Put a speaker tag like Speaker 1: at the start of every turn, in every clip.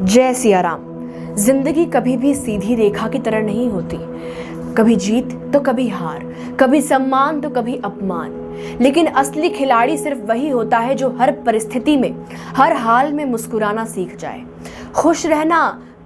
Speaker 1: जय सिया राम। जिंदगी कभी भी सीधी रेखा की तरह नहीं होती। कभी जीत तो कभी हार, कभी सम्मान तो कभी अपमान। लेकिन असली खिलाड़ी सिर्फ वही होता है जो हर परिस्थिति में, हर हाल में मुस्कुराना सीख जाए। खुश रहना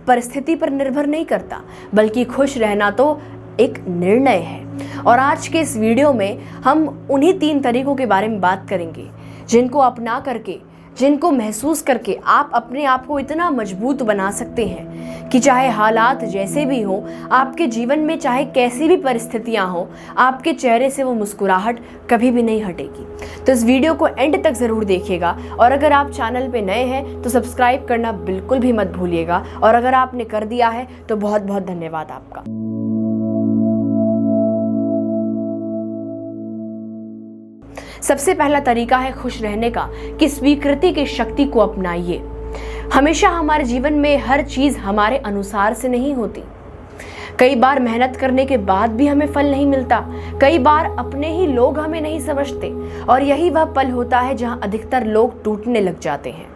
Speaker 1: परिस्थिति पर निर्भर नहीं करता, बल्कि खुश रहना तो एक निर्णय है। और आज के इस वीडियो में हम उन्हीं 3 तरीकों के बारे में बात करेंगे जिनको अपना करके, जिनको महसूस करके आप अपने आप को इतना मजबूत बना सकते हैं कि चाहे हालात जैसे भी हों, आपके जीवन में चाहे कैसी भी परिस्थितियां हों, आपके चेहरे से वो मुस्कुराहट कभी भी नहीं हटेगी। तो इस वीडियो को एंड तक ज़रूर देखिएगा। और अगर आप चैनल पे नए हैं तो सब्सक्राइब करना बिल्कुल भी मत भूलिएगा। और अगर आपने कर दिया है तो बहुत बहुत धन्यवाद आपका। सबसे पहला तरीका है खुश रहने का कि स्वीकृति की शक्ति को अपनाइए। हमेशा हमारे जीवन में हर चीज हमारे अनुसार से नहीं होती। कई बार मेहनत करने के बाद भी हमें फल नहीं मिलता। कई बार अपने ही लोग हमें नहीं समझते। और यही वह पल होता है जहां अधिकतर लोग टूटने लग जाते हैं।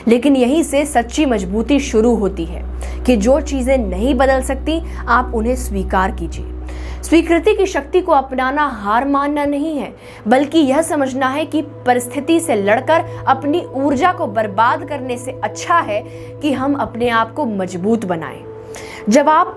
Speaker 1: लेकिन यहीं से सच्ची मजबूती शुरू होती है कि जो चीजें नहीं बदल सकती, आप उन्हें स्वीकार कीजिए। स्वीकृति की शक्ति को अपनाना हार मानना नहीं है, बल्कि यह समझना है कि परिस्थिति से लड़कर अपनी ऊर्जा को बर्बाद करने से अच्छा है कि हम अपने आप को मजबूत बनाएं। जब आप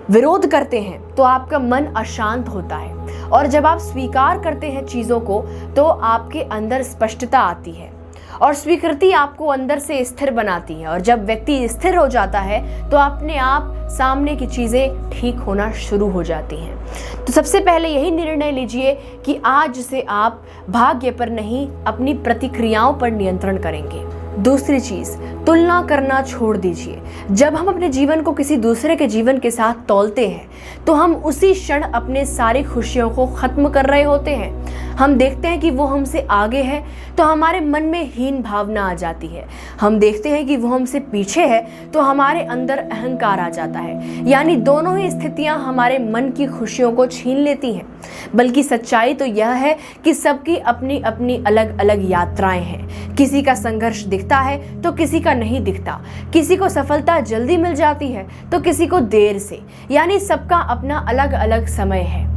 Speaker 1: विरोध करते हैं तो आपका मन अशांत होता है, और जब आप स्वीकार करते हैं चीजों को तो आपके अंदर स्पष्टता आती है। और स्वीकृति आपको अंदर से स्थिर बनाती है। और जब व्यक्ति स्थिर हो जाता है तो अपने आप सामने की चीज़ें ठीक होना शुरू हो जाती हैं। तो सबसे पहले यही निर्णय लीजिए कि आज से आप भाग्य पर नहीं, अपनी प्रतिक्रियाओं पर नियंत्रण करेंगे। दूसरी चीज, तुलना करना छोड़ दीजिए। जब हम अपने जीवन को किसी दूसरे के जीवन के साथ तौलते हैं तो हम उसी क्षण अपने सारी खुशियों को खत्म कर रहे होते हैं। हम देखते हैं कि वो हमसे आगे है तो हमारे मन में हीन भावना आ जाती है। हम देखते हैं कि वो हमसे पीछे है तो हमारे अंदर अहंकार आ जाता है। यानी दोनों ही स्थितियां हमारे मन की खुशियों को छीन लेती हैं। बल्कि सच्चाई तो यह है कि सबकी अपनी अपनी अलग अलग यात्राएं हैं। किसी का संघर्ष दिखता है तो किसी का नहीं दिखता। किसी को सफलता जल्दी मिल जाती है तो किसी को देर से। यानी सबका अपना अलग अलग समय है।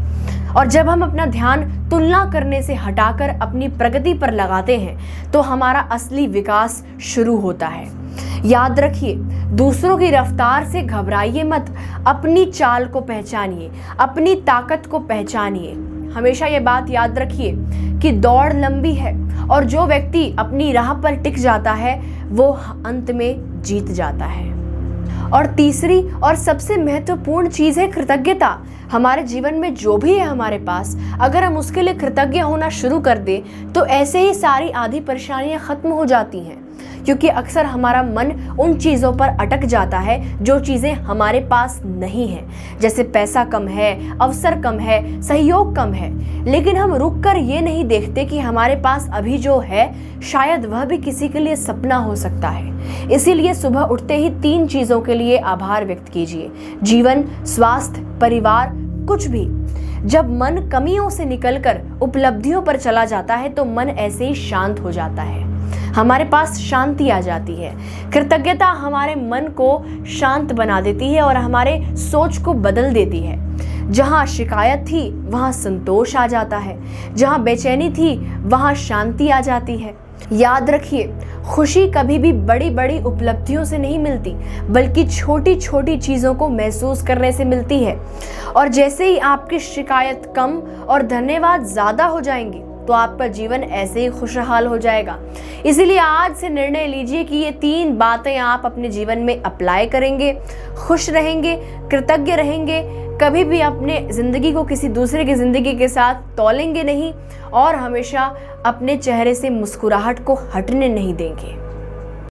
Speaker 1: और जब हम अपना ध्यान तुलना करने से हटाकर अपनी प्रगति पर लगाते हैं तो हमारा असली विकास शुरू होता है। याद रखिए, दूसरों की रफ्तार से घबराइए मत। अपनी चाल को पहचानिए, अपनी ताकत को पहचानिए। हमेशा ये बात याद रखिए कि दौड़ लंबी है और जो व्यक्ति अपनी राह पर टिक जाता है वो अंत में जीत जाता है। और तीसरी और सबसे महत्वपूर्ण चीज है कृतज्ञता। हमारे जीवन में जो भी है हमारे पास, अगर हम उसके लिए कृतज्ञ होना शुरू कर दें तो ऐसे ही सारी आधी परेशानियां खत्म हो जाती हैं। क्योंकि अक्सर हमारा मन उन चीज़ों पर अटक जाता है जो चीज़ें हमारे पास नहीं हैं। जैसे पैसा कम है, अवसर कम है, सहयोग कम है। लेकिन हम रुक कर ये नहीं देखते कि हमारे पास अभी जो है शायद वह भी किसी के लिए सपना हो सकता है। इसीलिए सुबह उठते ही 3 चीज़ों के लिए आभार व्यक्त कीजिए। जीवन, स्वास्थ्य, परिवार, कुछ भी। जब मन कमियों से निकलकर उपलब्धियों पर चला जाता है तो मन ऐसे ही शांत हो जाता है। हमारे पास शांति आ जाती है। कृतज्ञता हमारे मन को शांत बना देती है और हमारे सोच को बदल देती है। जहाँ शिकायत थी वहाँ संतोष आ जाता है। जहाँ बेचैनी थी वहाँ शांति आ जाती है। याद रखिए, खुशी कभी भी बड़ी बड़ी उपलब्धियों से नहीं मिलती, बल्कि छोटी छोटी चीज़ों को महसूस करने से मिलती है। और जैसे ही आपकी शिकायत कम और धन्यवाद ज़्यादा हो जाएंगे तो आपका जीवन ऐसे ही खुशहाल हो जाएगा। इसीलिए आज से निर्णय लीजिए कि ये 3 बातें आप अपने जीवन में अप्लाई करेंगे, खुश रहेंगे, कृतज्ञ रहेंगे, कभी भी अपने ज़िंदगी को किसी दूसरे की ज़िंदगी के साथ तौलेंगे नहीं और हमेशा अपने चेहरे से मुस्कुराहट को हटने नहीं देंगे।